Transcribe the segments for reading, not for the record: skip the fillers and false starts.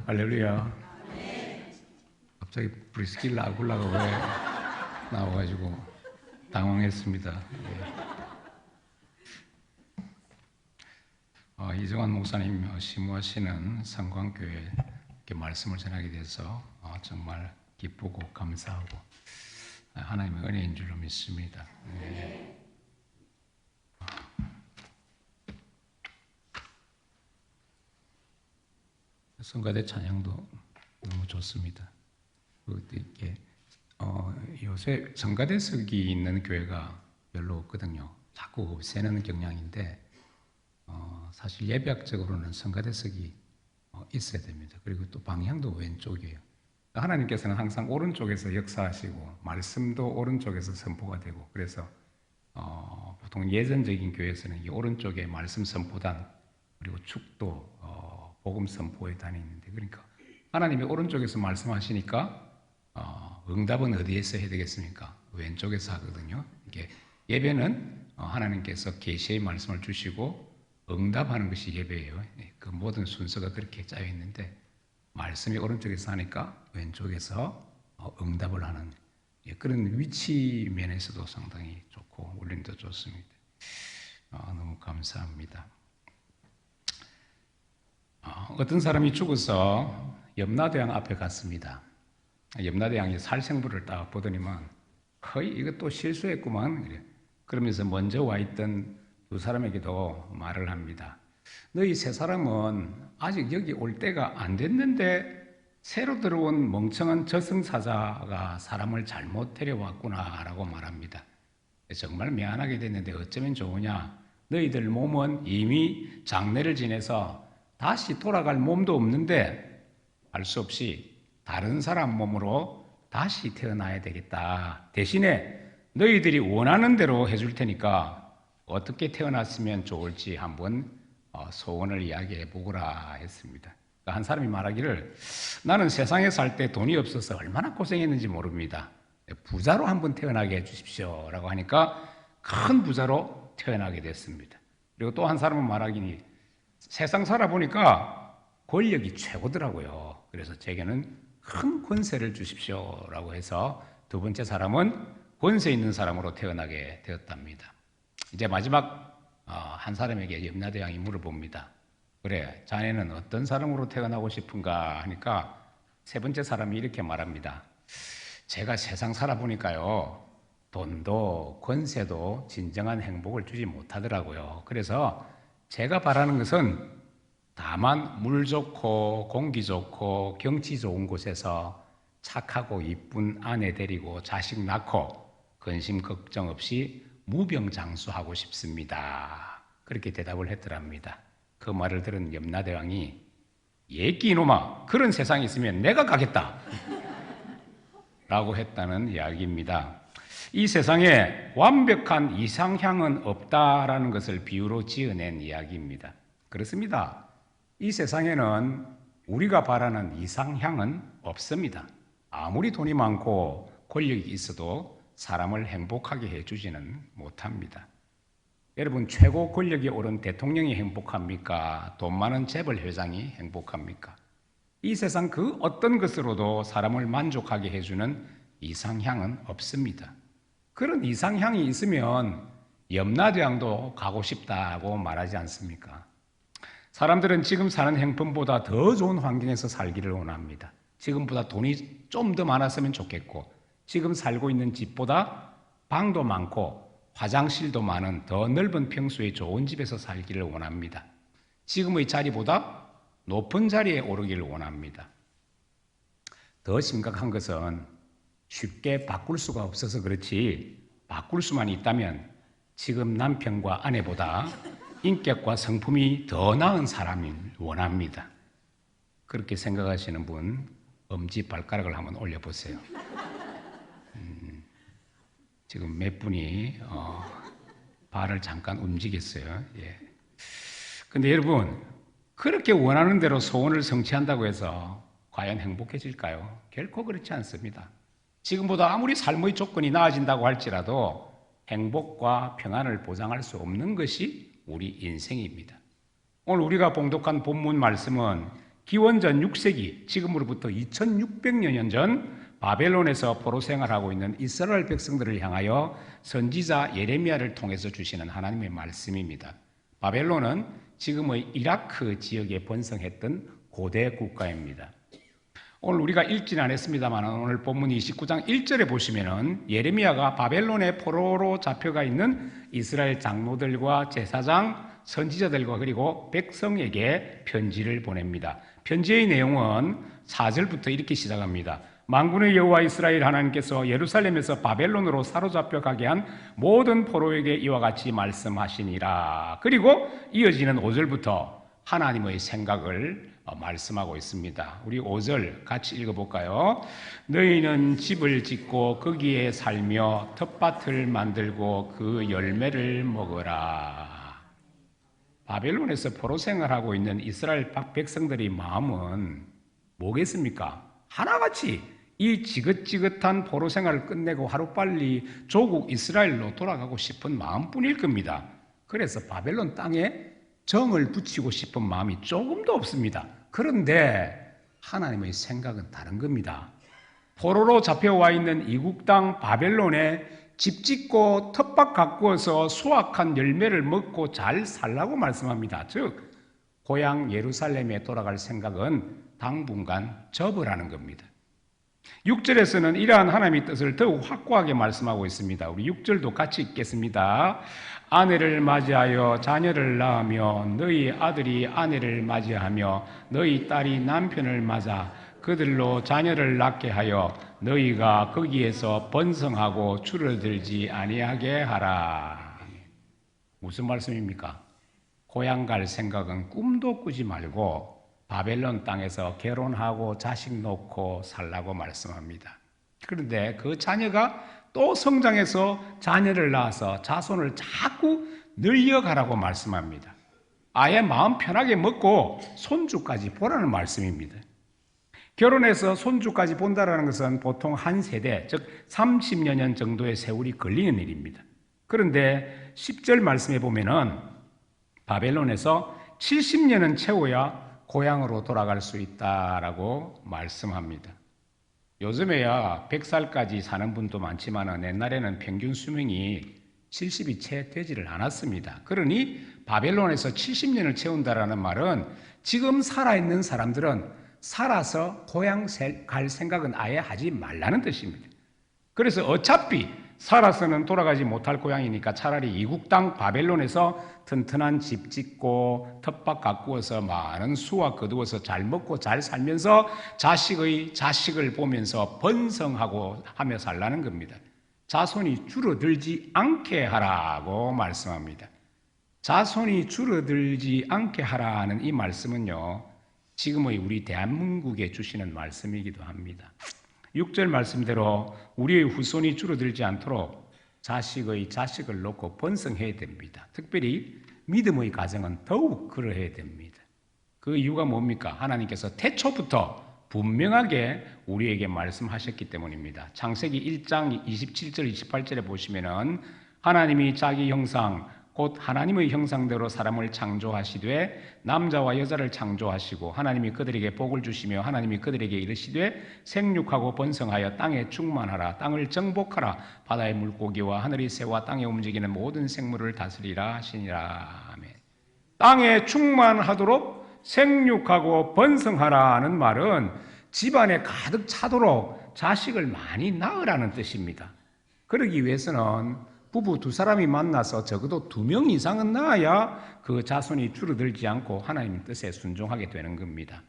할렐루야. 갑자기 브리스길라 아굴라가 왜 나와가지고 당황했습니다. 이정환 목사님 심무하시는 성광교회 이렇게 말씀을 전하게 돼서 정말 기쁘고 감사하고 하나님의 은혜인 줄로 믿습니다. 성가대 찬양도 너무 좋습니다. 이렇게 요새 성가대석이 있는 교회가 별로 없거든요. 자꾸 없애는 경향인데 사실 예배학적으로는 성가대석이 있어야 됩니다. 그리고 또 방향도 왼쪽이에요. 하나님께서는 항상 오른쪽에서 역사하시고 말씀도 오른쪽에서 선포가 되고 그래서 보통 예전적인 교회에서는 이 오른쪽에 말씀 선포단 그리고 축도 복음 선포에 다니는데 그러니까 하나님이 오른쪽에서 말씀하시니까 응답은 어디에서 해야 되겠습니까? 왼쪽에서 하거든요. 이게 예배는 하나님께서 계시의 말씀을 주시고 응답하는 것이 예배예요. 그 모든 순서가 그렇게 짜여 있는데 말씀이 오른쪽에서 하니까 왼쪽에서 응답을 하는 그런 위치 면에서도 상당히 좋고 울림도 좋습니다. 너무 감사합니다. 어떤 사람이 죽어서 염라대왕 앞에 갔습니다. 염라대왕이 살생부를 딱 보더니만 거의 이것도 실수했구만. 그러면서 먼저 와 있던 두 사람에게도 말을 합니다. 너희 세 사람은 아직 여기 올 때가 안 됐는데 새로 들어온 멍청한 저승사자가 사람을 잘못 데려왔구나 라고 말합니다. 정말 미안하게 됐는데 어쩌면 좋으냐. 너희들 몸은 이미 장례를 지내서 다시 돌아갈 몸도 없는데 할 수 없이 다른 사람 몸으로 다시 태어나야 되겠다. 대신에 너희들이 원하는 대로 해줄 테니까 어떻게 태어났으면 좋을지 한번 소원을 이야기해 보거라 했습니다. 그러니까 한 사람이 말하기를 나는 세상에 살 때 돈이 없어서 얼마나 고생했는지 모릅니다. 부자로 한번 태어나게 해 주십시오 라고 하니까 큰 부자로 태어나게 됐습니다. 그리고 또 한 사람은 말하기니 세상 살아보니까 권력이 최고더라고요. 그래서 제게는 큰 권세를 주십시오 라고 해서 두 번째 사람은 권세 있는 사람으로 태어나게 되었답니다. 이제 마지막 한 사람에게 염라대왕이 물어봅니다. 그래, 자네는 어떤 사람으로 태어나고 싶은가 하니까 세 번째 사람이 이렇게 말합니다. 제가 세상 살아보니까요, 돈도 권세도 진정한 행복을 주지 못하더라고요. 그래서 제가 바라는 것은 다만 물 좋고 공기 좋고 경치 좋은 곳에서 착하고 이쁜 아내 데리고 자식 낳고 근심 걱정 없이 무병장수하고 싶습니다. 그렇게 대답을 했더랍니다. 그 말을 들은 염라대왕이 예끼 이놈아, 그런 세상이 있으면 내가 가겠다 라고 했다는 이야기입니다. 이 세상에 완벽한 이상향은 없다라는 것을 비유로 지어낸 이야기입니다. 그렇습니다. 이 세상에는 우리가 바라는 이상향은 없습니다. 아무리 돈이 많고 권력이 있어도 사람을 행복하게 해주지는 못합니다. 여러분, 최고 권력에 오른 대통령이 행복합니까? 돈 많은 재벌 회장이 행복합니까? 이 세상 그 어떤 것으로도 사람을 만족하게 해주는 이상향은 없습니다. 그런 이상향이 있으면 염라대왕도 가고 싶다고 말하지 않습니까? 사람들은 지금 사는 형편보다 더 좋은 환경에서 살기를 원합니다. 지금보다 돈이 좀 더 많았으면 좋겠고 지금 살고 있는 집보다 방도 많고 화장실도 많은 더 넓은 평수의 좋은 집에서 살기를 원합니다. 지금의 자리보다 높은 자리에 오르기를 원합니다. 더 심각한 것은 쉽게 바꿀 수가 없어서 그렇지 바꿀 수만 있다면 지금 남편과 아내보다 인격과 성품이 더 나은 사람을 원합니다. 그렇게 생각하시는 분 엄지발가락을 한번 올려보세요. 지금 몇 분이 발을 잠깐 움직였어요. 근데 여러분, 그렇게 원하는 대로 소원을 성취한다고 해서 과연 행복해질까요? 결코 그렇지 않습니다. 지금보다 아무리 삶의 조건이 나아진다고 할지라도 행복과 평안을 보장할 수 없는 것이 우리 인생입니다. 오늘 우리가 봉독한 본문 말씀은 기원전 6세기, 지금으로부터 2600여 년 전 바벨론에서 포로 생활하고 있는 이스라엘 백성들을 향하여 선지자 예레미야를 통해서 주시는 하나님의 말씀입니다. 바벨론은 지금의 이라크 지역에 번성했던 고대 국가입니다. 오늘 우리가 읽지는 않았습니다만 오늘 본문 29장 1절에 보시면은 예레미야가 바벨론의 포로로 잡혀가 있는 이스라엘 장로들과 제사장, 선지자들과 그리고 백성에게 편지를 보냅니다. 편지의 내용은 4절부터 이렇게 시작합니다. 만군의 여호와 이스라엘 하나님께서 예루살렘에서 바벨론으로 사로잡혀 가게 한 모든 포로에게 이와 같이 말씀하시니라. 그리고 이어지는 5절부터 하나님의 생각을 말씀하고 있습니다. 우리 5절 같이 읽어볼까요? 너희는 집을 짓고 거기에 살며 텃밭을 만들고 그 열매를 먹어라. 바벨론에서 포로 생활하고 있는 이스라엘 백성들의 마음은 뭐겠습니까? 하나같이 이 지긋지긋한 포로 생활을 끝내고 하루빨리 조국 이스라엘로 돌아가고 싶은 마음뿐일 겁니다. 그래서 바벨론 땅에 정을 붙이고 싶은 마음이 조금도 없습니다. 그런데 하나님의 생각은 다른 겁니다. 포로로 잡혀와 있는 이국 땅 바벨론에 집 짓고 텃밭 가꾸어서 수확한 열매를 먹고 잘 살라고 말씀합니다. 즉 고향 예루살렘에 돌아갈 생각은 당분간 접으라는 겁니다. 6절에서는 이러한 하나님의 뜻을 더욱 확고하게 말씀하고 있습니다. 우리 6절도 같이 읽겠습니다. 아내를 맞이하여 자녀를 낳으며 너희 아들이 아내를 맞이하며 너희 딸이 남편을 맞아 그들로 자녀를 낳게 하여 너희가 거기에서 번성하고 줄어들지 아니하게 하라. 무슨 말씀입니까? 고향 갈 생각은 꿈도 꾸지 말고 바벨론 땅에서 결혼하고 자식 놓고 살라고 말씀합니다. 그런데 그 자녀가 또 성장해서 자녀를 낳아서 자손을 자꾸 늘려가라고 말씀합니다. 아예 마음 편하게 먹고 손주까지 보라는 말씀입니다. 결혼해서 손주까지 본다는 것은 보통 한 세대, 즉 30여 년 정도의 세월이 걸리는 일입니다. 그런데 10절 말씀에 보면은 바벨론에서 70년은 채워야 고향으로 돌아갈 수 있다라고 말씀합니다. 요즘에야 100살까지 사는 분도 많지만 옛날에는 평균 수명이 70이 채 되지를 않았습니다. 그러니 바벨론에서 70년을 채운다라는 말은 지금 살아있는 사람들은 살아서 고향 갈 생각은 아예 하지 말라는 뜻입니다. 그래서 어차피 살아서는 돌아가지 못할 고향이니까 차라리 이국 땅 바벨론에서 튼튼한 집 짓고 텃밭 가꾸어서 많은 수확 거두어서 잘 먹고 잘 살면서 자식의 자식을 보면서 번성하고 하며 살라는 겁니다. 자손이 줄어들지 않게 하라고 말씀합니다. 자손이 줄어들지 않게 하라는 이 말씀은요, 지금의 우리 대한민국에 주시는 말씀이기도 합니다. 6절 말씀대로 우리의 후손이 줄어들지 않도록 자식의 자식을 놓고 번성해야 됩니다. 특별히 믿음의 가정은 더욱 그러해야 됩니다. 그 이유가 뭡니까? 하나님께서 태초부터 분명하게 우리에게 말씀하셨기 때문입니다. 창세기 1장 27절 28절에 보시면은 하나님이 자기 형상 곧 하나님의 형상대로 사람을 창조하시되 남자와 여자를 창조하시고 하나님이 그들에게 복을 주시며 하나님이 그들에게 이르시되 생육하고 번성하여 땅에 충만하라 땅을 정복하라 바다의 물고기와 하늘의 새와 땅에 움직이는 모든 생물을 다스리라 하시니라. 아멘. 땅에 충만하도록 생육하고 번성하라는 말은 집안에 가득 차도록 자식을 많이 낳으라는 뜻입니다. 그러기 위해서는 부부 두 사람이 만나서 적어도 2명 이상은 낳아야 그 자손이 줄어들지 않고 하나님 뜻에 순종하게 되는 겁니다.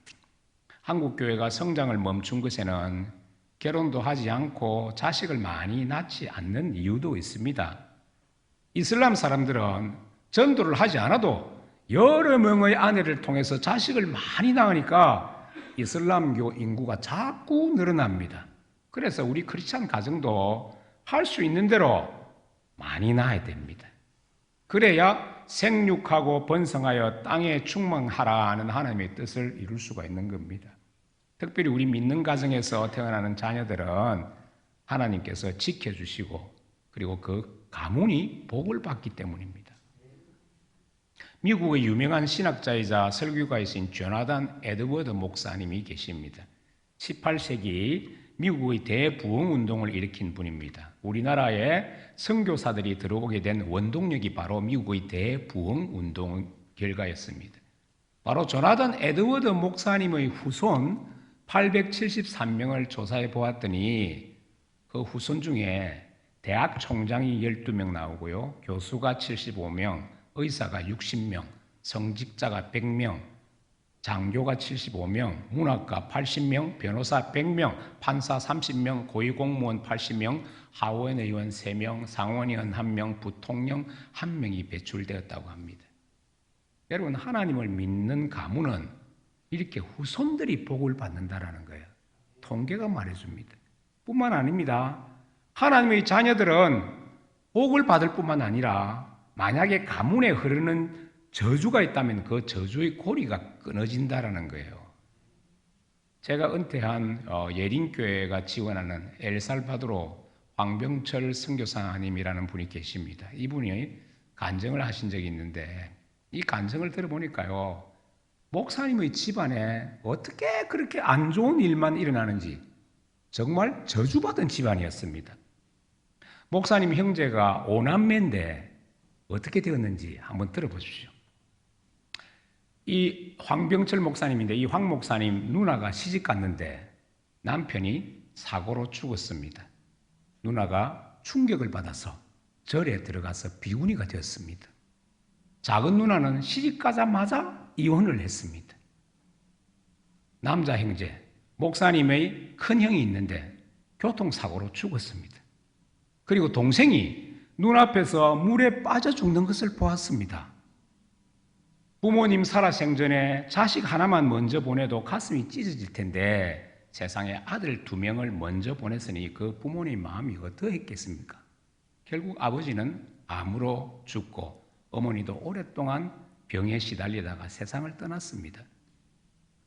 한국교회가 성장을 멈춘 것에는 결혼도 하지 않고 자식을 많이 낳지 않는 이유도 있습니다. 이슬람 사람들은 전도를 하지 않아도 여러 명의 아내를 통해서 자식을 많이 낳으니까 이슬람교 인구가 자꾸 늘어납니다. 그래서 우리 크리스찬 가정도 할 수 있는 대로 많이 낳아야 됩니다. 그래야 생육하고 번성하여 땅에 충만하라는 하나님의 뜻을 이룰 수가 있는 겁니다. 특별히 우리 믿는 가정에서 태어나는 자녀들은 하나님께서 지켜주시고 그리고 그 가문이 복을 받기 때문입니다. 미국의 유명한 신학자이자 설교가이신 조나단 에드워드 목사님이 계십니다. 18세기 미국의 대부흥운동을 일으킨 분입니다. 우리나라에 선교사들이 들어오게 된 원동력이 바로 미국의 대부흥운동 결과였습니다. 바로 조나단 에드워드 목사님의 후손 873명을 조사해 보았더니 그 후손 중에 대학 총장이 12명 나오고요. 교수가 75명, 의사가 60명, 성직자가 100명, 장교가 75명, 문학가 80명, 변호사 100명, 판사 30명, 고위공무원 80명, 하원 의원 3명, 상원의원 1명, 부통령 1명이 배출되었다고 합니다. 여러분, 하나님을 믿는 가문은 이렇게 후손들이 복을 받는다라는 거예요. 통계가 말해줍니다. 뿐만 아닙니다. 하나님의 자녀들은 복을 받을 뿐만 아니라 만약에 가문에 흐르는 저주가 있다면 그 저주의 고리가 끊어진다라는 거예요. 제가 은퇴한 예린교회가 지원하는 엘살바도르 황병철 선교사님이라는 분이 계십니다. 이분이 간증을 하신 적이 있는데 이 간증을 들어보니까요, 목사님의 집안에 어떻게 그렇게 안 좋은 일만 일어나는지 정말 저주받은 집안이었습니다. 목사님 형제가 5남매인데 어떻게 되었는지 한번 들어보십시오. 이 황병철 목사님인데 이 황 목사님 누나가 시집 갔는데 남편이 사고로 죽었습니다. 누나가 충격을 받아서 절에 들어가서 비구니가 되었습니다. 작은 누나는 시집 가자마자 이혼을 했습니다. 남자 형제, 목사님의 큰 형이 있는데 교통사고로 죽었습니다. 그리고 동생이 눈앞에서 물에 빠져 죽는 것을 보았습니다. 부모님 살아생전에 자식 하나만 먼저 보내도 가슴이 찢어질 텐데 세상에 아들 2명을 먼저 보냈으니 그 부모님 마음이 어떠했겠습니까? 결국 아버지는 암으로 죽고 어머니도 오랫동안 병에 시달리다가 세상을 떠났습니다.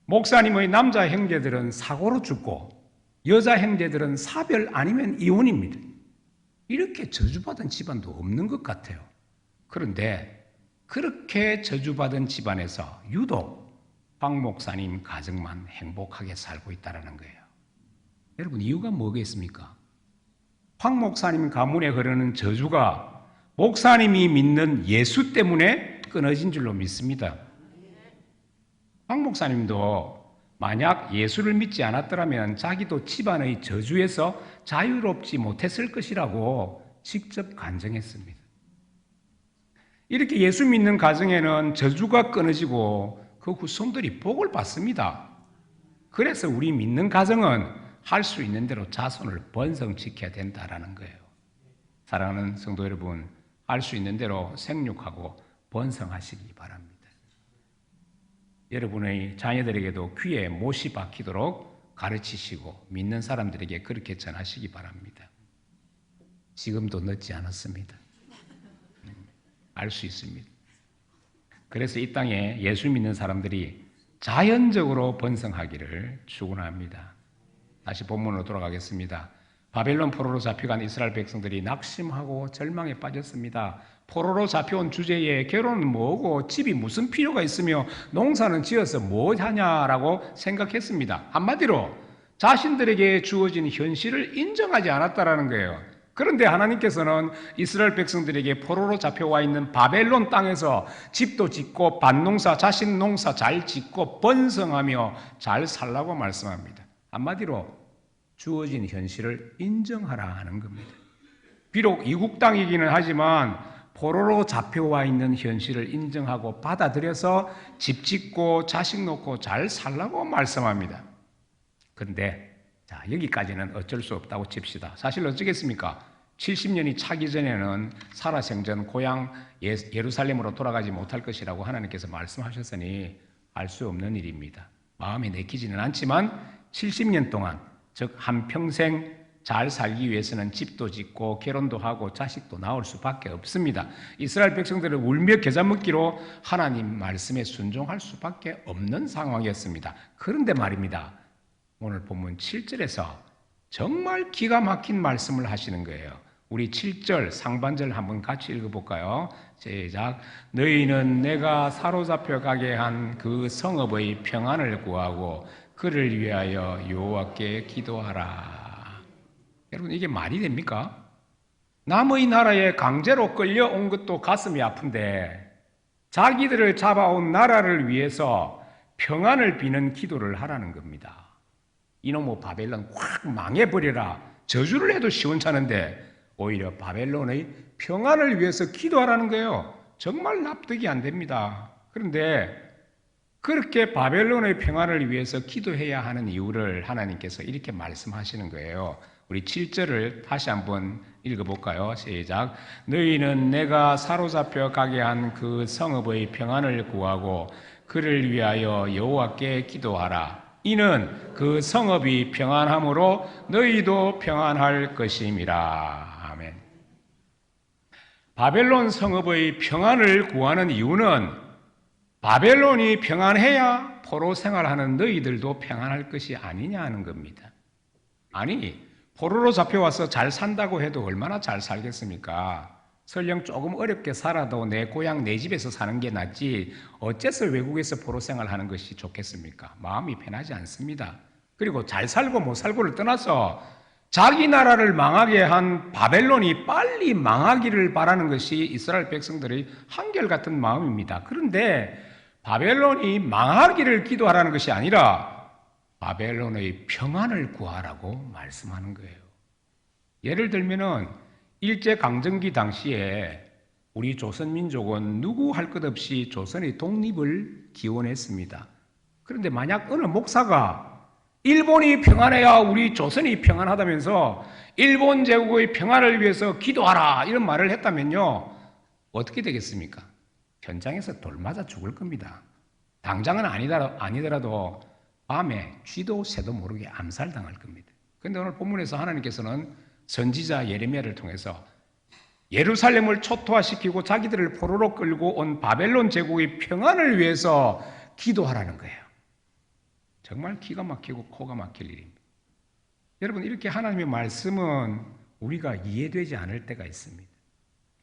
목사님의 남자 형제들은 사고로 죽고 여자 형제들은 사별 아니면 이혼입니다. 이렇게 저주받은 집안도 없는 것 같아요. 그런데 그렇게 저주받은 집안에서 유독 황 목사님 가정만 행복하게 살고 있다는 거예요. 여러분, 이유가 뭐겠습니까? 황 목사님 가문에 흐르는 저주가 목사님이 믿는 예수 때문에 끊어진 줄로 믿습니다. 황 목사님도 만약 예수를 믿지 않았더라면 자기도 집안의 저주에서 자유롭지 못했을 것이라고 직접 간증했습니다. 이렇게 예수 믿는 가정에는 저주가 끊어지고 그 후손들이 복을 받습니다. 그래서 우리 믿는 가정은 할 수 있는 대로 자손을 번성시켜야 된다라는 거예요. 사랑하는 성도 여러분, 할 수 있는 대로 생육하고 번성하시기 바랍니다. 여러분의 자녀들에게도 귀에 못이 박히도록 가르치시고 믿는 사람들에게 그렇게 전하시기 바랍니다. 지금도 늦지 않았습니다. 알 수 있습니다. 그래서 이 땅에 예수 믿는 사람들이 자연적으로 번성하기를 축원합니다. 다시 본문으로 돌아가겠습니다. 바벨론 포로로 잡혀간 이스라엘 백성들이 낙심하고 절망에 빠졌습니다. 포로로 잡혀온 주제에 결혼은 뭐고 집이 무슨 필요가 있으며 농사는 지어서 뭐 하냐라고 생각했습니다. 한마디로 자신들에게 주어진 현실을 인정하지 않았다라는 거예요. 그런데 하나님께서는 이스라엘 백성들에게 포로로 잡혀와 있는 바벨론 땅에서 집도 짓고 밭농사, 자식 농사 잘 짓고 번성하며 잘 살라고 말씀합니다. 한마디로 주어진 현실을 인정하라 하는 겁니다. 비록 이국 땅이기는 하지만 포로로 잡혀와 있는 현실을 인정하고 받아들여서 집 짓고 자식 놓고 잘 살라고 말씀합니다. 그런데 자, 여기까지는 어쩔 수 없다고 칩시다. 사실 어쩌겠습니까? 70년이 차기 전에는 살아생전 고향 예루살렘으로 돌아가지 못할 것이라고 하나님께서 말씀하셨으니 알 수 없는 일입니다. 마음에 내키지는 않지만 70년 동안, 즉 한평생 잘 살기 위해서는 집도 짓고 결혼도 하고 자식도 낳을 수밖에 없습니다. 이스라엘 백성들을 울며 겨자 먹기로 하나님 말씀에 순종할 수밖에 없는 상황이었습니다. 그런데 말입니다. 오늘 본문 7절에서 정말 기가 막힌 말씀을 하시는 거예요. 우리 7절 상반절 한번 같이 읽어볼까요? 시작. 너희는 내가 사로잡혀 가게 한 그 성읍의 평안을 구하고 그를 위하여 여호와께 기도하라. 여러분, 이게 말이 됩니까? 남의 나라에 강제로 끌려온 것도 가슴이 아픈데 자기들을 잡아온 나라를 위해서 평안을 비는 기도를 하라는 겁니다. 이놈의 바벨론 확 망해버려라 저주를 해도 시원찮은데 오히려 바벨론의 평안을 위해서 기도하라는 거예요. 정말 납득이 안 됩니다. 그런데 그렇게 바벨론의 평안을 위해서 기도해야 하는 이유를 하나님께서 이렇게 말씀하시는 거예요. 우리 7절을 다시 한번 읽어볼까요? 시작. 너희는 내가 사로잡혀 가게 한 그 성읍의 평안을 구하고 그를 위하여 여호와께 기도하라. 이는 그 성읍이 평안함으로 너희도 평안할 것임이라. 아멘. 바벨론 성읍의 평안을 구하는 이유는 바벨론이 평안해야 포로 생활하는 너희들도 평안할 것이 아니냐 하는 겁니다. 아니, 포로로 잡혀와서 잘 산다고 해도 얼마나 잘 살겠습니까? 설령 조금 어렵게 살아도 내 고향 내 집에서 사는 게 낫지 어째서 외국에서 포로 생활하는 것이 좋겠습니까? 마음이 편하지 않습니다. 그리고 잘 살고 못 살고를 떠나서 자기 나라를 망하게 한 바벨론이 빨리 망하기를 바라는 것이 이스라엘 백성들의 한결같은 마음입니다. 그런데 바벨론이 망하기를 기도하라는 것이 아니라 바벨론의 평안을 구하라고 말씀하는 거예요. 예를 들면은 일제강점기 당시에 우리 조선민족은 누구 할 것 없이 조선의 독립을 기원했습니다. 그런데 만약 어느 목사가 일본이 평안해야 우리 조선이 평안하다면서 일본 제국의 평안을 위해서 기도하라 이런 말을 했다면요, 어떻게 되겠습니까? 현장에서 돌 맞아 죽을 겁니다. 당장은 아니더라도 밤에 쥐도 새도 모르게 암살당할 겁니다. 그런데 오늘 본문에서 하나님께서는 선지자 예레미야를 통해서 예루살렘을 초토화시키고 자기들을 포로로 끌고 온 바벨론 제국의 평안을 위해서 기도하라는 거예요. 정말 기가 막히고 코가 막힐 일입니다. 여러분, 이렇게 하나님의 말씀은 우리가 이해되지 않을 때가 있습니다.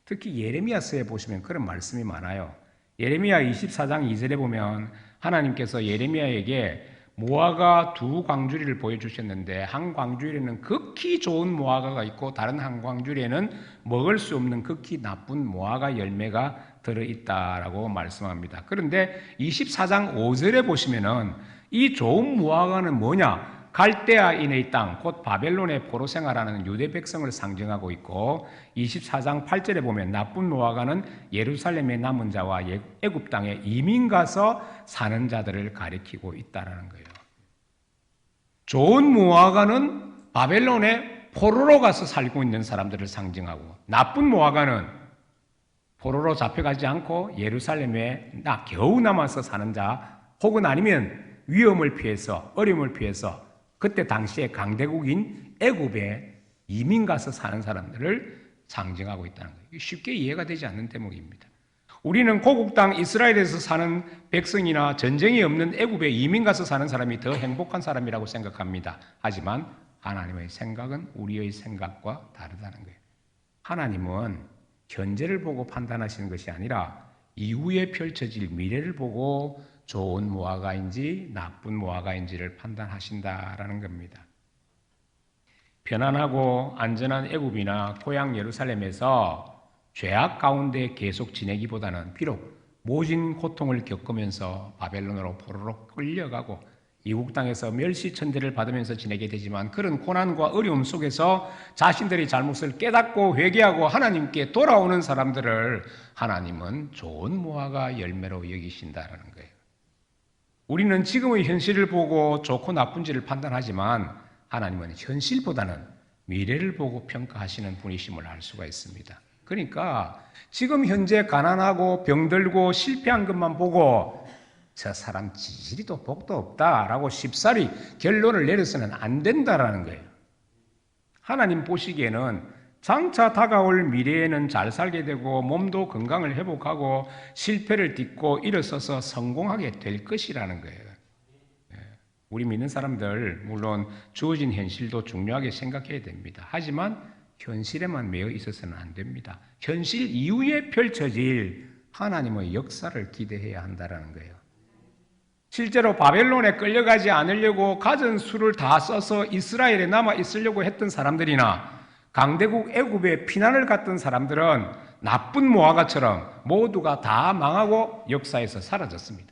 특히 예레미야서에 보시면 그런 말씀이 많아요. 예레미야 24장 2절에 보면 하나님께서 예레미야에게 무화과 두 광주리를 보여주셨는데 한 광주리에는 극히 좋은 무화과가 있고 다른 한 광주리에는 먹을 수 없는 극히 나쁜 무화과 열매가 들어있다라고 말씀합니다. 그런데 24장 5절에 보시면은 이 좋은 무화과는 뭐냐? 갈대아인의 땅, 곧 바벨론의 포로 생활하는 유대 백성을 상징하고 있고 24장 8절에 보면 나쁜 무화과는 예루살렘에 남은 자와 애굽 땅에 이민 가서 사는 자들을 가리키고 있다라는 거예요. 좋은 무화과는 바벨론에 포로로 가서 살고 있는 사람들을 상징하고 나쁜 무화과는 포로로 잡혀가지 않고 예루살렘에 겨우 남아서 사는 자 혹은 아니면 위험을 피해서 어려움을 피해서 그때 당시에 강대국인 애굽에 이민 가서 사는 사람들을 상징하고 있다는 거예요. 쉽게 이해가 되지 않는 대목입니다. 우리는 고국 땅 이스라엘에서 사는 백성이나 전쟁이 없는 애굽에 이민 가서 사는 사람이 더 행복한 사람이라고 생각합니다. 하지만 하나님의 생각은 우리의 생각과 다르다는 거예요. 하나님은 현재를 보고 판단하시는 것이 아니라 이후에 펼쳐질 미래를 보고 좋은 무화과인지 나쁜 무화과인지를 판단하신다라는 겁니다. 편안하고 안전한 애굽이나 고향 예루살렘에서 죄악 가운데 계속 지내기보다는 비록 모진 고통을 겪으면서 바벨론으로 포로로 끌려가고 이국 땅에서 멸시천대를 받으면서 지내게 되지만 그런 고난과 어려움 속에서 자신들의 잘못을 깨닫고 회개하고 하나님께 돌아오는 사람들을 하나님은 좋은 무화과 열매로 여기신다라는 거예요. 우리는 지금의 현실을 보고 좋고 나쁜지를 판단하지만 하나님은 현실보다는 미래를 보고 평가하시는 분이심을 알 수가 있습니다. 그러니까 지금 현재 가난하고 병들고 실패한 것만 보고 저 사람 지지리도 복도 없다라고 쉽사리 결론을 내려서는 안 된다라는 거예요. 하나님 보시기에는 장차 다가올 미래에는 잘 살게 되고 몸도 건강을 회복하고 실패를 딛고 일어서서 성공하게 될 것이라는 거예요. 우리 믿는 사람들 물론 주어진 현실도 중요하게 생각해야 됩니다. 하지만 현실에만 매여 있어서는 안 됩니다. 현실 이후에 펼쳐질 하나님의 역사를 기대해야 한다는 거예요. 실제로 바벨론에 끌려가지 않으려고 가진 수를 다 써서 이스라엘에 남아 있으려고 했던 사람들이나 강대국 애굽에 피난을 갔던 사람들은 나쁜 모아가처럼 모두가 다 망하고 역사에서 사라졌습니다.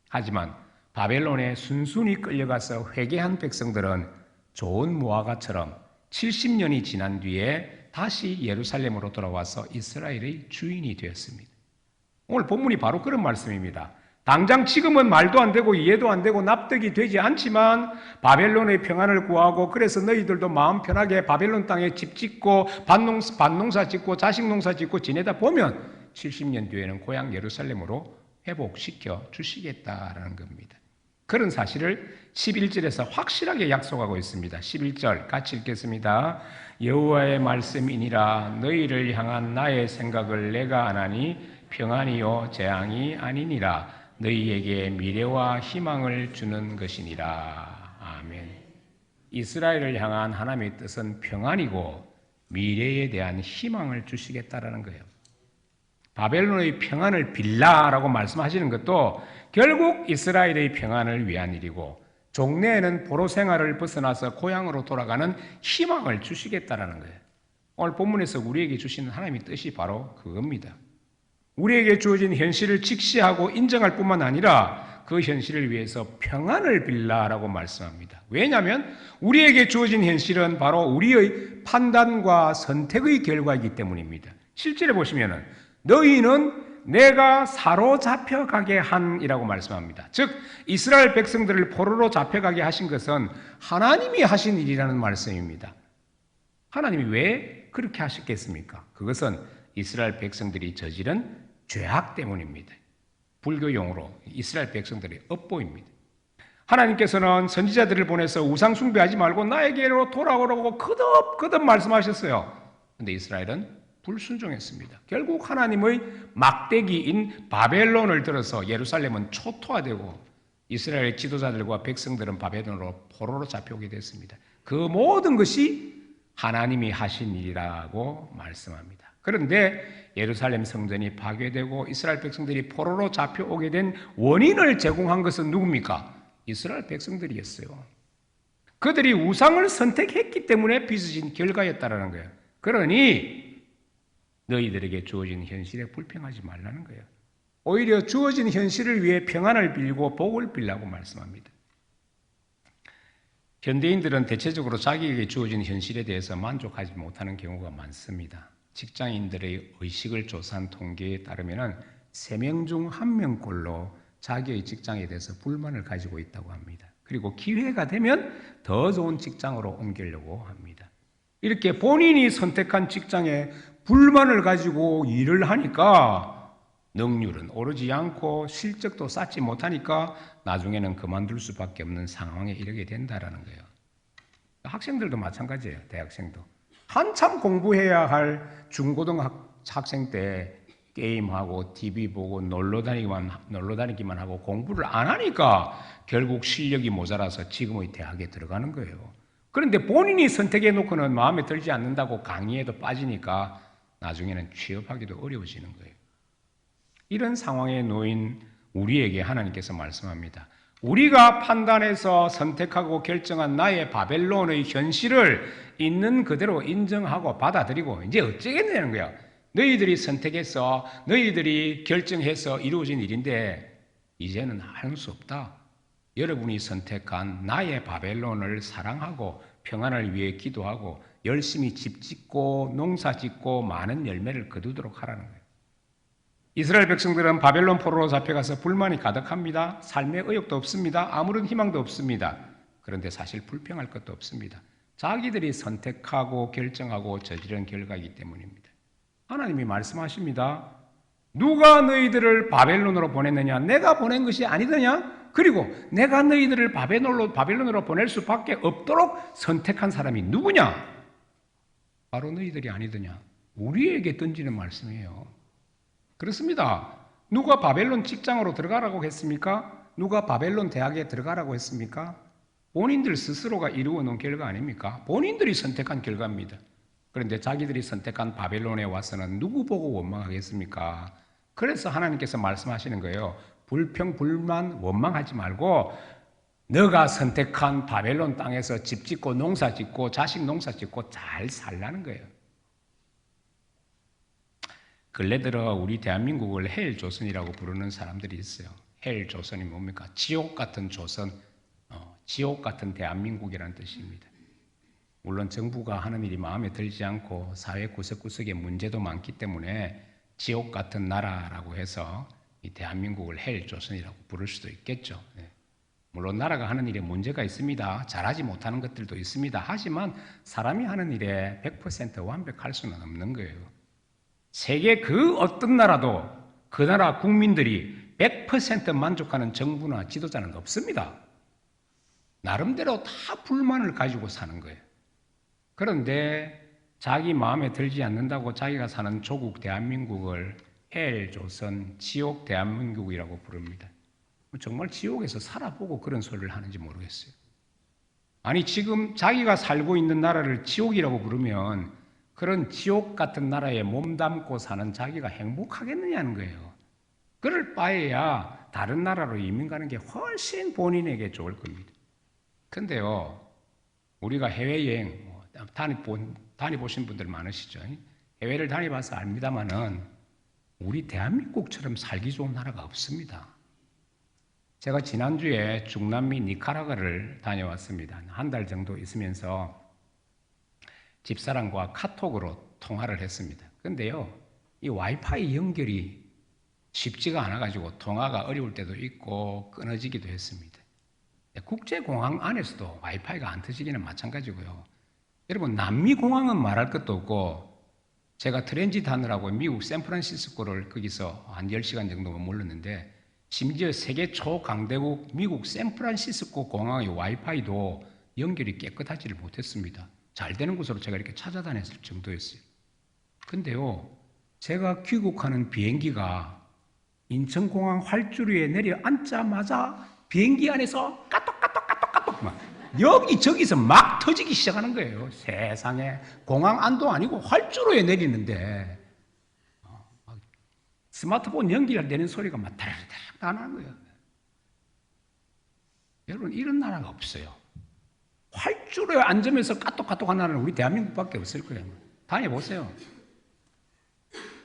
하지만 바벨론에 순순히 끌려가서 회개한 백성들은 좋은 모아가처럼 70년이 지난 뒤에 다시 예루살렘으로 돌아와서 이스라엘의 주인이 되었습니다. 오늘 본문이 바로 그런 말씀입니다. 당장 지금은 말도 안 되고 이해도 안 되고 납득이 되지 않지만 바벨론의 평안을 구하고 그래서 너희들도 마음 편하게 바벨론 땅에 집 짓고 밭농사 짓고 자식농사 짓고 지내다 보면 70년 뒤에는 고향 예루살렘으로 회복시켜 주시겠다라는 겁니다. 그런 사실을 11절에서 확실하게 약속하고 있습니다. 11절 같이 읽겠습니다. 여호와의 말씀이니라 너희를 향한 나의 생각을 내가 아나니 평안이요 재앙이 아니니라 너희에게 미래와 희망을 주는 것이니라. 아멘. 이스라엘을 향한 하나님의 뜻은 평안이고 미래에 대한 희망을 주시겠다라는 거예요. 바벨론의 평안을 빌라라고 말씀하시는 것도 결국 이스라엘의 평안을 위한 일이고 종래에는 포로 생활을 벗어나서 고향으로 돌아가는 희망을 주시겠다라는 거예요. 오늘 본문에서 우리에게 주시는 하나님의 뜻이 바로 그겁니다. 우리에게 주어진 현실을 직시하고 인정할 뿐만 아니라 그 현실을 위해서 평안을 빌라라고 말씀합니다. 왜냐하면 우리에게 주어진 현실은 바로 우리의 판단과 선택의 결과이기 때문입니다. 실제로 보시면은 너희는 내가 사로잡혀 가게 한이라고 말씀합니다. 즉 이스라엘 백성들을 포로로 잡혀가게 하신 것은 하나님이 하신 일이라는 말씀입니다. 하나님이 왜 그렇게 하셨겠습니까? 그것은 이스라엘 백성들이 저지른 죄악 때문입니다. 불교 용어로 이스라엘 백성들의 업보입니다. 하나님께서는 선지자들을 보내서 우상 숭배하지 말고 나에게로 돌아오라고 거듭 말씀하셨어요. 그런데 이스라엘은 불순종했습니다. 결국 하나님의 막대기인 바벨론을 들어서 예루살렘은 초토화되고 이스라엘 지도자들과 백성들은 바벨론으로 포로로 잡혀오게 됐습니다. 그 모든 것이 하나님이 하신 일이라고 말씀합니다. 그런데 예루살렘 성전이 파괴되고 이스라엘 백성들이 포로로 잡혀오게 된 원인을 제공한 것은 누굽니까? 이스라엘 백성들이었어요. 그들이 우상을 선택했기 때문에 빚어진 결과였다라는 거예요. 그러니 너희들에게 주어진 현실에 불평하지 말라는 거예요. 오히려 주어진 현실을 위해 평안을 빌고 복을 빌라고 말씀합니다. 현대인들은 대체적으로 자기에게 주어진 현실에 대해서 만족하지 못하는 경우가 많습니다. 직장인들의 의식을 조사한 통계에 따르면 3명 중 1명꼴로 자기의 직장에 대해서 불만을 가지고 있다고 합니다. 그리고 기회가 되면 더 좋은 직장으로 옮기려고 합니다. 이렇게 본인이 선택한 직장에 불만을 가지고 일을 하니까 능률은 오르지 않고 실적도 쌓지 못하니까 나중에는 그만둘 수밖에 없는 상황에 이르게 된다는 거예요. 학생들도 마찬가지예요. 대학생도. 한참 공부해야 할 중고등학생 때 게임하고 TV 보고 놀러 다니기만 하고 공부를 안 하니까 결국 실력이 모자라서 지금의 대학에 들어가는 거예요. 그런데 본인이 선택해 놓고는 마음에 들지 않는다고 강의에도 빠지니까 나중에는 취업하기도 어려워지는 거예요. 이런 상황에 놓인 우리에게 하나님께서 말씀합니다. 우리가 판단해서 선택하고 결정한 나의 바벨론의 현실을 있는 그대로 인정하고 받아들이고 이제 어쩌겠냐는 거야. 너희들이 선택해서 너희들이 결정해서 이루어진 일인데 이제는 할 수 없다. 여러분이 선택한 나의 바벨론을 사랑하고 평안을 위해 기도하고 열심히 집 짓고 농사 짓고 많은 열매를 거두도록 하라는 거예요. 이스라엘 백성들은 바벨론 포로로 잡혀가서 불만이 가득합니다. 삶의 의욕도 없습니다. 아무런 희망도 없습니다. 그런데 사실 불평할 것도 없습니다. 자기들이 선택하고 결정하고 저지른 결과이기 때문입니다. 하나님이 말씀하십니다. 누가 너희들을 바벨론으로 보냈느냐? 내가 보낸 것이 아니더냐? 그리고 내가 너희들을 바벨론으로 보낼 수밖에 없도록 선택한 사람이 누구냐? 바로 너희들이 아니더냐? 우리에게 던지는 말씀이에요. 그렇습니다. 누가 바벨론 직장으로 들어가라고 했습니까? 누가 바벨론 대학에 들어가라고 했습니까? 본인들 스스로가 이루어 놓은 결과 아닙니까? 본인들이 선택한 결과입니다. 그런데 자기들이 선택한 바벨론에 와서는 누구 보고 원망하겠습니까? 그래서 하나님께서 말씀하시는 거예요. 불평, 불만, 원망하지 말고 너가 선택한 바벨론 땅에서 집 짓고 농사 짓고 자식 농사 짓고 잘 살라는 거예요. 근래 들어 우리 대한민국을 헬 조선이라고 부르는 사람들이 있어요. 헬 조선이 뭡니까? 지옥 같은 조선, 지옥 같은 대한민국이라는 뜻입니다. 물론 정부가 하는 일이 마음에 들지 않고 사회 구석구석에 문제도 많기 때문에 지옥 같은 나라라고 해서 이 대한민국을 헬 조선이라고 부를 수도 있겠죠. 물론 나라가 하는 일에 문제가 있습니다. 잘하지 못하는 것들도 있습니다. 하지만 사람이 하는 일에 100% 완벽할 수는 없는 거예요. 세계 그 어떤 나라도 그 나라 국민들이 100% 만족하는 정부나 지도자는 없습니다. 나름대로 다 불만을 가지고 사는 거예요. 그런데 자기 마음에 들지 않는다고 자기가 사는 조국 대한민국을 헬 조선, 지옥 대한민국이라고 부릅니다. 정말 지옥에서 살아보고 그런 소리를 하는지 모르겠어요. 아니 지금 자기가 살고 있는 나라를 지옥이라고 부르면 그런 지옥 같은 나라에 몸담고 사는 자기가 행복하겠느냐는 거예요. 그럴 바에야 다른 나라로 이민 가는 게 훨씬 본인에게 좋을 겁니다. 근데요, 우리가 해외여행 다녀보신 분들 많으시죠? 해외를 다녀봐서 압니다마는 우리 대한민국처럼 살기 좋은 나라가 없습니다. 제가 지난주에 중남미 니카라과를 다녀왔습니다. 한 달 정도 있으면서 집사람과 카톡으로 통화를 했습니다. 근데요, 이 와이파이 연결이 쉽지가 않아가지고 통화가 어려울 때도 있고 끊어지기도 했습니다. 국제공항 안에서도 와이파이가 안 터지기는 마찬가지고요. 여러분, 남미공항은 말할 것도 없고 제가 트랜짓 하느라고 미국 샌프란시스코를 거기서 한 10시간 정도 머물렀는데 심지어 세계 초강대국 미국 샌프란시스코 공항의 와이파이도 연결이 깨끗하지를 못했습니다. 잘 되는 곳으로 제가 이렇게 찾아다녔을 정도였어요. 근데요, 제가 귀국하는 비행기가 인천공항 활주로에 내려앉자마자 비행기 안에서 까똑까똑까똑까똑 막 여기저기서 막 터지기 시작하는 거예요. 세상에, 공항 안도 아니고 활주로에 내리는데 스마트폰 연결되는 소리가 막 다라다락 나는 거예요. 여러분, 이런 나라가 없어요. 활주로에 앉으면서 까똑까똑한 나라는 우리 대한민국밖에 없을 거예요. 다녀보세요.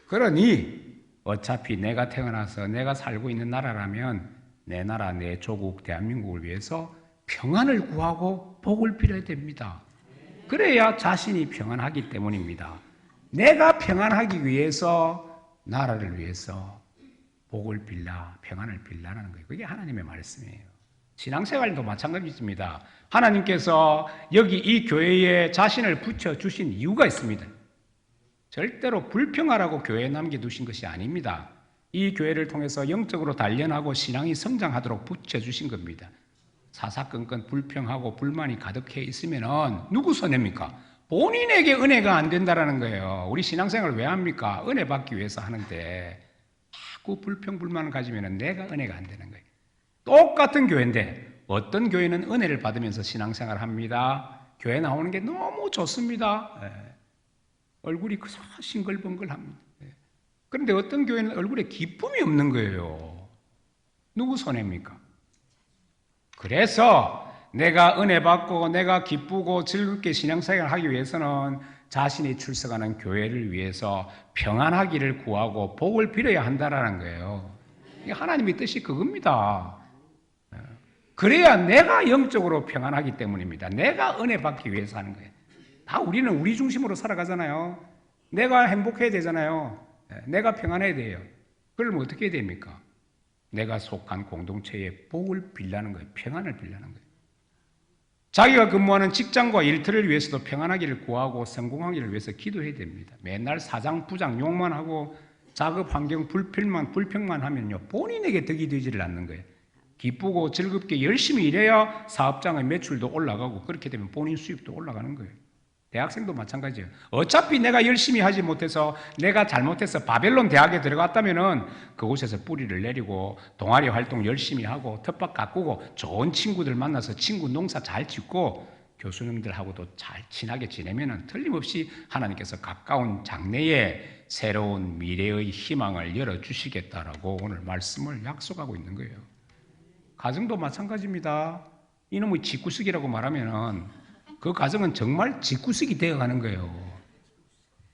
그러니 어차피 내가 태어나서 내가 살고 있는 나라라면 내 나라, 내 조국, 대한민국을 위해서 평안을 구하고 복을 빌어야 됩니다. 그래야 자신이 평안하기 때문입니다. 내가 평안하기 위해서, 나라를 위해서 복을 빌라, 평안을 빌라는 거예요. 그게 하나님의 말씀이에요. 신앙생활도 마찬가지입니다. 하나님께서 여기 이 교회에 자신을 붙여주신 이유가 있습니다. 절대로 불평하라고 교회에 남겨두신 것이 아닙니다. 이 교회를 통해서 영적으로 단련하고 신앙이 성장하도록 붙여주신 겁니다. 사사건건 불평하고 불만이 가득해 있으면 누구 손해입니까? 본인에게 은혜가 안 된다는 거예요. 우리 신앙생활을 왜 합니까? 은혜 받기 위해서 하는데 자꾸 불평 불만을 가지면 내가 은혜가 안 되는 거예요. 똑같은 교회인데 어떤 교회는 은혜를 받으면서 신앙생활을 합니다. 교회 나오는 게 너무 좋습니다. 얼굴이 싱글벙글합니다. 그런데 어떤 교회는 얼굴에 기쁨이 없는 거예요. 누구 손해입니까? 그래서 내가 은혜 받고 내가 기쁘고 즐겁게 신앙생활을 하기 위해서는 자신이 출석하는 교회를 위해서 평안하기를 구하고 복을 빌어야 한다는 거예요. 하나님의 뜻이 그겁니다. 그래야 내가 영적으로 평안하기 때문입니다. 내가 은혜 받기 위해서 하는 거예요. 다 우리는 우리 중심으로 살아가잖아요. 내가 행복해야 되잖아요. 내가 평안해야 돼요. 그러면 어떻게 해야 됩니까? 내가 속한 공동체에 복을 빌라는 거예요. 평안을 빌라는 거예요. 자기가 근무하는 직장과 일터를 위해서도 평안하기를 구하고 성공하기를 위해서 기도해야 됩니다. 맨날 사장부장 욕만 하고 작업 환경 불평만 하면요, 본인에게 덕이 되지를 않는 거예요. 기쁘고 즐겁게 열심히 일해야 사업장의 매출도 올라가고 그렇게 되면 본인 수입도 올라가는 거예요. 대학생도 마찬가지예요. 어차피 내가 열심히 하지 못해서 내가 잘못해서 바벨론 대학에 들어갔다면은 그곳에서 뿌리를 내리고 동아리 활동 열심히 하고 텃밭 가꾸고 좋은 친구들 만나서 친구 농사 잘 짓고 교수님들하고도 잘 친하게 지내면 틀림없이 하나님께서 가까운 장래에 새로운 미래의 희망을 열어주시겠다라고 오늘 말씀을 약속하고 있는 거예요. 가정도 마찬가지입니다. 이놈의 집구석이라고 말하면 그 가정은 정말 집구석이 되어가는 거예요.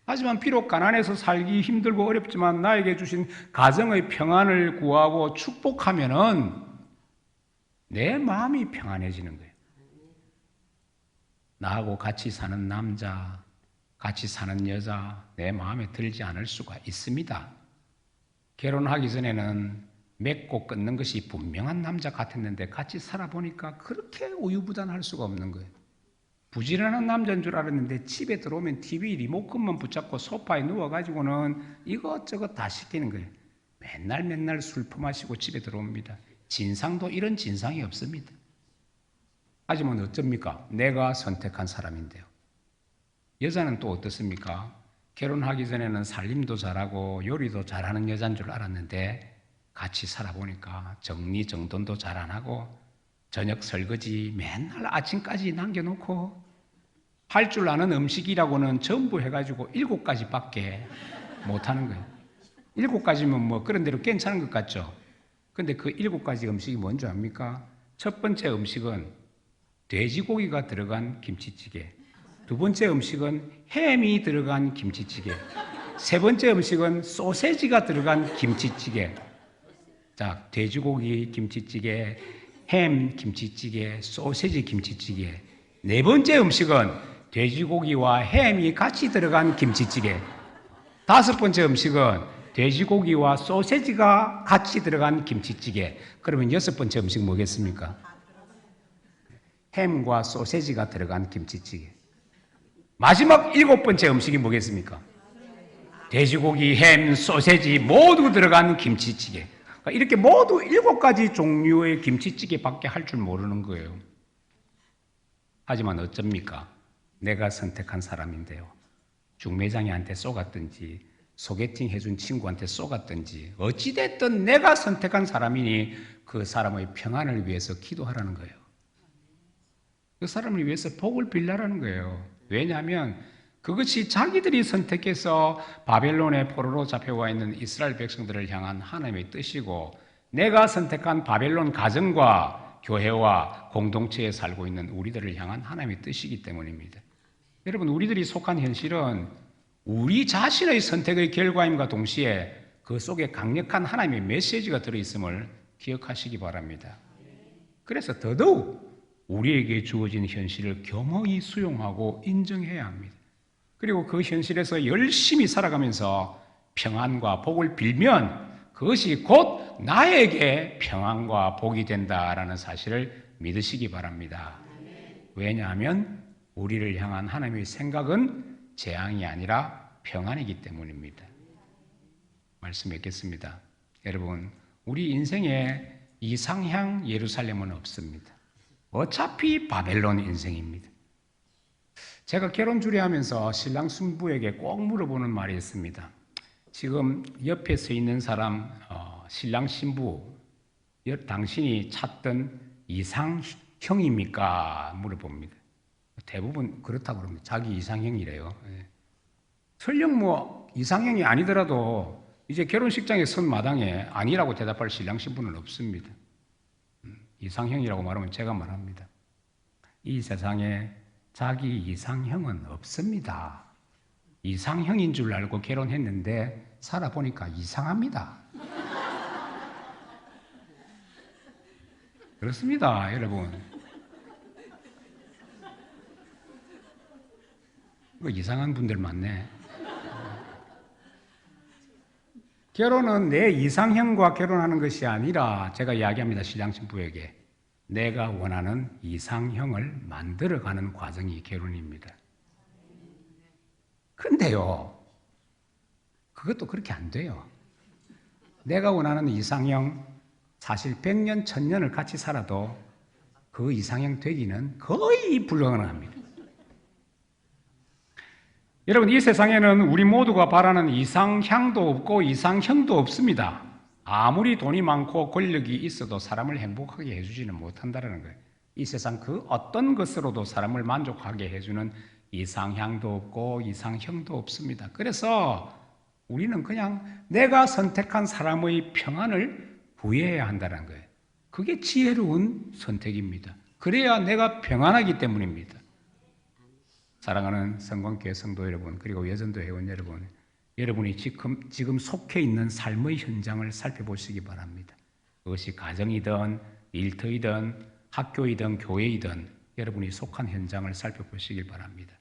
하지만 비록 가난해서 살기 힘들고 어렵지만 나에게 주신 가정의 평안을 구하고 축복하면은 내 마음이 평안해지는 거예요. 나하고 같이 사는 남자, 같이 사는 여자 내 마음에 들지 않을 수가 있습니다. 결혼하기 전에는 맺고 끊는 것이 분명한 남자 같았는데 같이 살아보니까 그렇게 우유부단할 수가 없는 거예요. 부지런한 남자인 줄 알았는데 집에 들어오면 TV 리모컨만 붙잡고 소파에 누워가지고는 이것저것 다 시키는 거예요. 맨날 술 퍼마시고 집에 들어옵니다. 진상도 이런 진상이 없습니다. 하지만 어쩝니까? 내가 선택한 사람인데요. 여자는 또 어떻습니까? 결혼하기 전에는 살림도 잘하고 요리도 잘하는 여자인 줄 알았는데 같이 살아보니까 정리정돈도 잘 안 하고 저녁 설거지 맨날 아침까지 남겨놓고 할 줄 아는 음식이라고는 전부 해가지고 7가지밖에 못하는 거예요. 7가지면 뭐 그런 대로 괜찮은 것 같죠? 근데 그 7가지 음식이 뭔지 압니까? 첫 번째 음식은 돼지고기가 들어간 김치찌개, 두 번째 음식은 햄이 들어간 김치찌개, 세 번째 음식은 소세지가 들어간 김치찌개. 자, 돼지고기 김치찌개, 햄 김치찌개, 소세지 김치찌개. 네 번째 음식은 돼지고기와 햄이 같이 들어간 김치찌개. 다섯 번째 음식은 돼지고기와 소세지가 같이 들어간 김치찌개. 그러면 여섯 번째 음식 뭐겠습니까? 햄과 소세지가 들어간 김치찌개. 마지막 7번째 음식이 뭐겠습니까? 돼지고기, 햄, 소세지 모두 들어간 김치찌개. 이렇게 모두 7가지 종류의 김치찌개밖에 할 줄 모르는 거예요. 하지만 어쩝니까? 내가 선택한 사람인데요. 중매장이한테 쏘갔든지 소개팅 해준 친구한테 쏘갔든지 어찌됐든 내가 선택한 사람이니 그 사람의 평안을 위해서 기도하라는 거예요. 그 사람을 위해서 복을 빌라라는 거예요. 왜냐하면 그것이 자기들이 선택해서 바벨론의 포로로 잡혀와 있는 이스라엘 백성들을 향한 하나님의 뜻이고 내가 선택한 바벨론 가정과 교회와 공동체에 살고 있는 우리들을 향한 하나님의 뜻이기 때문입니다. 여러분, 우리들이 속한 현실은 우리 자신의 선택의 결과임과 동시에 그 속에 강력한 하나님의 메시지가 들어있음을 기억하시기 바랍니다. 그래서 더더욱 우리에게 주어진 현실을 겸허히 수용하고 인정해야 합니다. 그리고 그 현실에서 열심히 살아가면서 평안과 복을 빌면 그것이 곧 나에게 평안과 복이 된다라는 사실을 믿으시기 바랍니다. 왜냐하면 우리를 향한 하나님의 생각은 재앙이 아니라 평안이기 때문입니다. 말씀 맺겠습니다. 여러분, 우리 인생에 이상향 예루살렘은 없습니다. 어차피 바벨론 인생입니다. 제가 결혼 주례하면서 신랑 신부에게 꼭 물어보는 말이 있습니다. 지금 옆에 서 있는 사람, 신랑 신부, 당신이 찾던 이상형입니까? 물어봅니다. 대부분 그렇다고 그럽니다. 자기 이상형이래요. 설령 뭐 이상형이 아니더라도 이제 결혼식장에 선 마당에 아니라고 대답할 신랑 신부는 없습니다. 이상형이라고 말하면 제가 말합니다. 이 세상에 자기 이상형은 없습니다. 이상형인 줄 알고 결혼했는데 살아보니까 이상합니다. 그렇습니다, 여러분. 이상한 분들 많네. 결혼은 내 이상형과 결혼하는 것이 아니라 제가 이야기합니다. 신랑 신부에게 내가 원하는 이상형을 만들어가는 과정이 결혼입니다. 근데요, 그것도 그렇게 안 돼요. 내가 원하는 이상형, 사실 100년, 1000년을 같이 살아도 그 이상형 되기는 거의 불가능합니다. 여러분, 이 세상에는 우리 모두가 바라는 이상향도 없고 이상형도 없습니다. 아무리 돈이 많고 권력이 있어도 사람을 행복하게 해주지는 못한다는 거예요. 이 세상 그 어떤 것으로도 사람을 만족하게 해주는 이상향도 없고 이상형도 없습니다. 그래서 우리는 그냥 내가 선택한 사람의 평안을 구해야 한다는 거예요. 그게 지혜로운 선택입니다. 그래야 내가 평안하기 때문입니다. 사랑하는 성광교회 성도 여러분, 그리고 여전도 회원 여러분, 여러분이 지금 속해 있는 삶의 현장을 살펴보시기 바랍니다. 그것이 가정이든 일터이든 학교이든 교회이든 여러분이 속한 현장을 살펴보시길 바랍니다.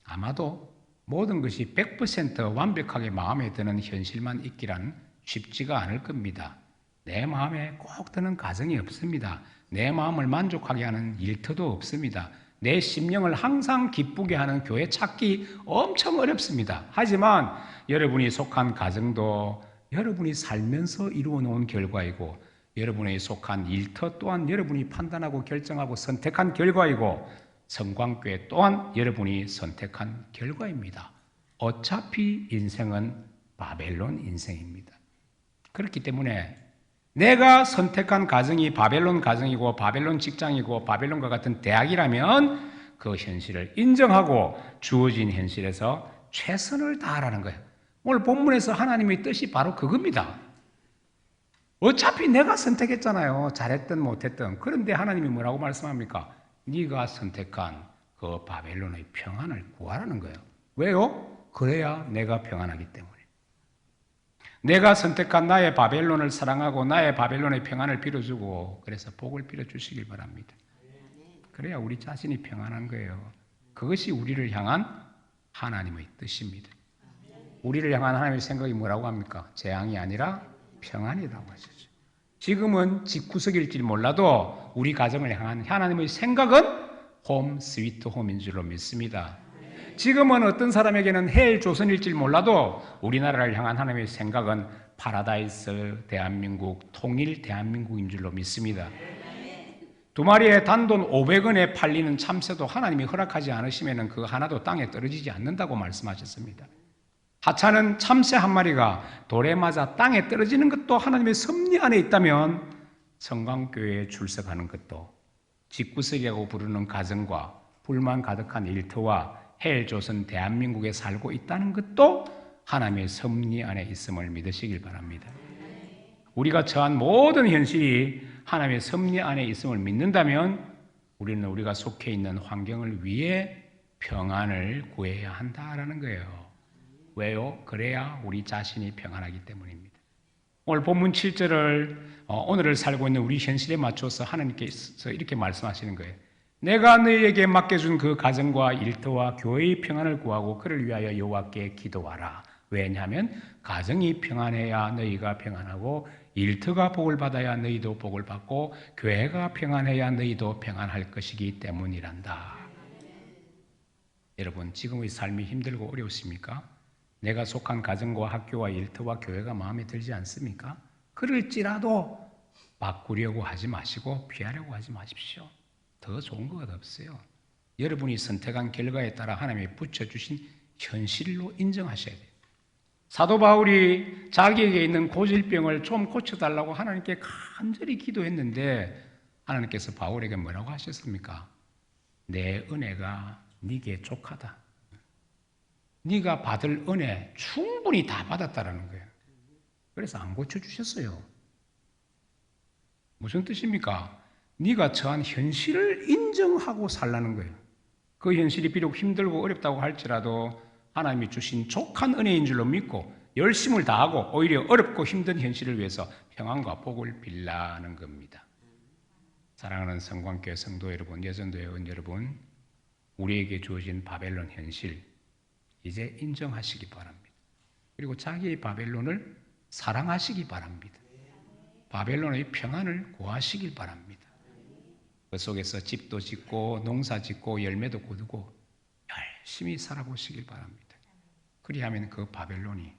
아마도 모든 것이 100% 완벽하게 마음에 드는 현실만 있기란 쉽지가 않을 겁니다. 내 마음에 꼭 드는 가정이 없습니다. 내 마음을 만족하게 하는 일터도 없습니다. 내 심령을 항상 기쁘게 하는 교회 찾기 엄청 어렵습니다. 하지만 여러분이 속한 가정도 여러분이 살면서 이루어 놓은 결과이고, 여러분이 속한 일터 또한 여러분이 판단하고 결정하고 선택한 결과이고, 성광교회 또한 여러분이 선택한 결과입니다. 어차피 인생은 바벨론 인생입니다. 그렇기 때문에 내가 선택한 가정이 바벨론 가정이고 바벨론 직장이고 바벨론과 같은 대학이라면 그 현실을 인정하고 주어진 현실에서 최선을 다하라는 거예요. 오늘 본문에서 하나님의 뜻이 바로 그겁니다. 어차피 내가 선택했잖아요. 잘했든 못했든. 그런데 하나님이 뭐라고 말씀합니까? 네가 선택한 그 바벨론의 평안을 구하라는 거예요. 왜요? 그래야 내가 평안하기 때문에. 내가 선택한 나의 바벨론을 사랑하고 나의 바벨론의 평안을 빌어주고, 그래서 복을 빌어주시길 바랍니다. 그래야 우리 자신이 평안한 거예요. 그것이 우리를 향한 하나님의 뜻입니다. 우리를 향한 하나님의 생각이 뭐라고 합니까? 재앙이 아니라 평안이라고 하셨죠. 지금은 집구석일지 몰라도 우리 가정을 향한 하나님의 생각은 홈 스위트 홈인 줄로 믿습니다. 지금은 어떤 사람에게는 헬 조선일지 몰라도 우리나라를 향한 하나님의 생각은 파라다이스 대한민국, 통일 대한민국인 줄로 믿습니다. 두 마리의 단돈 500원에 팔리는 참새도 하나님이 허락하지 않으시면 그 하나도 땅에 떨어지지 않는다고 말씀하셨습니다. 하찮은 참새 한 마리가 돌에 맞아 땅에 떨어지는 것도 하나님의 섭리 안에 있다면, 성광교회에 출석하는 것도, 집구석이라고 부르는 가정과 불만 가득한 일터와 헬조선 대한민국에 살고 있다는 것도 하나님의 섭리 안에 있음을 믿으시길 바랍니다. 우리가 처한 모든 현실이 하나님의 섭리 안에 있음을 믿는다면 우리는 우리가 속해 있는 환경을 위해 평안을 구해야 한다라는 거예요. 왜요? 그래야 우리 자신이 평안하기 때문입니다. 오늘 본문 7절을 오늘을 살고 있는 우리 현실에 맞춰서 하나님께서 이렇게 말씀하시는 거예요. 내가 너희에게 맡겨준 그 가정과 일터와 교회의 평안을 구하고 그를 위하여 여호와께 기도하라. 왜냐하면 가정이 평안해야 너희가 평안하고, 일터가 복을 받아야 너희도 복을 받고, 교회가 평안해야 너희도 평안할 것이기 때문이란다. 여러분, 지금의 삶이 힘들고 어려우십니까? 내가 속한 가정과 학교와 일터와 교회가 마음에 들지 않습니까? 그럴지라도 바꾸려고 하지 마시고 피하려고 하지 마십시오. 더 좋은 것 없어요. 여러분이 선택한 결과에 따라 하나님이 붙여주신 현실로 인정하셔야 돼요. 사도 바울이 자기에게 있는 고질병을 좀 고쳐달라고 하나님께 간절히 기도했는데 하나님께서 바울에게 뭐라고 하셨습니까? 내 은혜가 네게 족하다. 네가 받을 은혜 충분히 다 받았다라는 거예요. 그래서 안 고쳐주셨어요. 무슨 뜻입니까? 네가 처한 현실을 인정하고 살라는 거예요. 그 현실이 비록 힘들고 어렵다고 할지라도 하나님이 주신 족한 은혜인 줄로 믿고 열심을 다하고 오히려 어렵고 힘든 현실을 위해서 평안과 복을 빌라는 겁니다. 사랑하는 성광교회 성도 여러분, 여전도 회원 여러분, 우리에게 주어진 바벨론 현실 이제 인정하시기 바랍니다. 그리고 자기의 바벨론을 사랑하시기 바랍니다. 바벨론의 평안을 구하시길 바랍니다. 그 속에서 집도 짓고 농사 짓고 열매도 거두고 열심히 살아보시길 바랍니다. 그리하면 그 바벨론이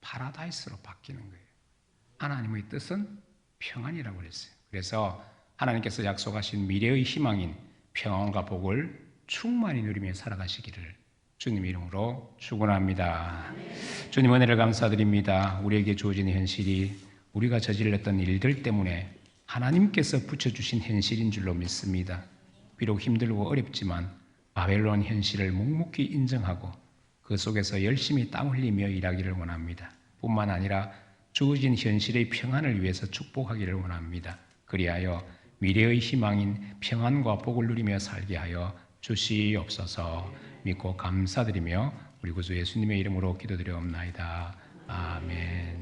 파라다이스로 바뀌는 거예요. 하나님의 뜻은 평안이라고 그랬어요. 그래서 하나님께서 약속하신 미래의 희망인 평안과 복을 충만히 누리며 살아가시기를 주님 이름으로 축원합니다. 주님 은혜를 감사드립니다. 우리에게 주어진 현실이 우리가 저질렀던 일들 때문에 하나님께서 붙여주신 현실인 줄로 믿습니다. 비록 힘들고 어렵지만 바벨론 현실을 묵묵히 인정하고 그 속에서 열심히 땀 흘리며 일하기를 원합니다. 뿐만 아니라 주어진 현실의 평안을 위해서 축복하기를 원합니다. 그리하여 미래의 희망인 평안과 복을 누리며 살게 하여 주시옵소서. 믿고 감사드리며 우리 구주 예수님의 이름으로 기도드리옵나이다. 아멘.